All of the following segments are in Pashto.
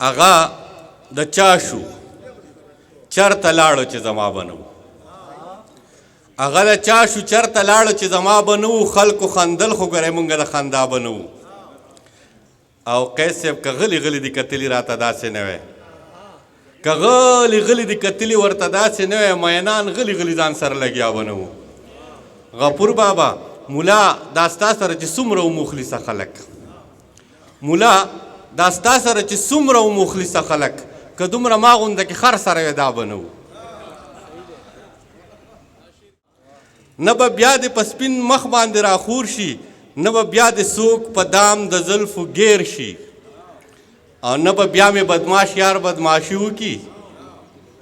هغه د چا شو چرته لاړو چې زما بنو هغه د چا شو چرته لاړو چې زما بنو خلکو خندل خو ګورئ مونږ د خندا بنو او قیس صاحب که غلی غلی دي کتلي راته داسې نه وی که غلی غلی دي کتلي ورته داسې نه وی مینان غلی غلی ځان سره لګیا بنو غفور بابا مولا دا ستا سره چې څومره و مخلصه خلک مولا دا ستا سره چې څومره و مخلصه خلک که دومره ما غونده کې خر سره وی دا بنو نه به بیا د په سپین مخ باندې راخور شي نه به بیا د څوک په دام د زلفو ګیر شي او نه به بیا مې بدماش یار بدماشي وکړي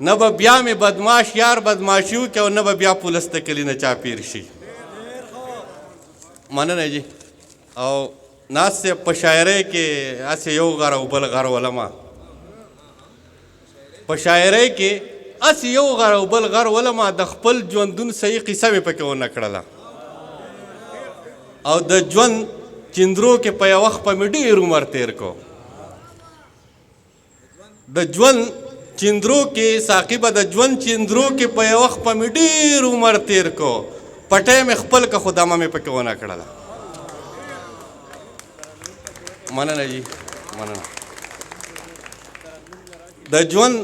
نه به بیا مې بدماش یار بدماشي وکړي او نه به بیا پولیس د کلي نه چاپیر شي مننه جی او ناست صاحب په شاعرۍ کې هسې یو غر او بل غر ولمه په شاعرۍ کې هسې یو غر او بل غر ولمه د خپل ژوندون صحیح قصه مې پکې ونه کړله او د ژوند چندرو کې په یو وخت په مې ډېر عمر تیر کو د ژوند چندرو کې ساقبه د ژوند چندرو کې په یو وخت په مې ډېر عمر تیر کو پټی مې خپل که خو دمه مې پکې ونه کړله مننه جی مننه د ژوند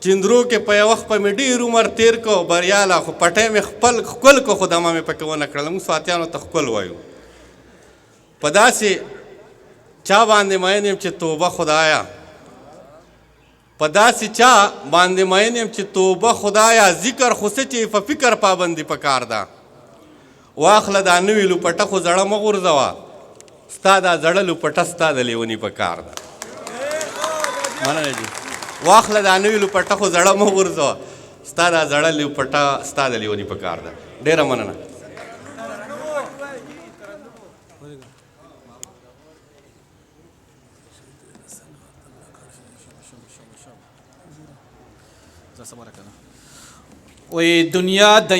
چندرو کې په یو وخت په مې ډېر عمر تیر کو بریاله خو پټی مې خپل ښکل کو خو دمه مې پکې ونه کړله موږ سواتیانو ته ښکل وایو په داسې چا باندې مین یم چې توبه خدایا په داسې چا باندې مین یم چې توبه خدایا ذکر خو څه چې په فکر پابندي پکار ده واخله دا نوي لوپټه خو زړه مه غورځوه ستا دا زړه لوپټه ستا د لیوني پکار ده مننه جي واخله دا نوي لوپټه خو زړه مه غورځوه ستا دا زړه لوپټه ستا د لیوني پکار ده ډېره مننه وی دنیا د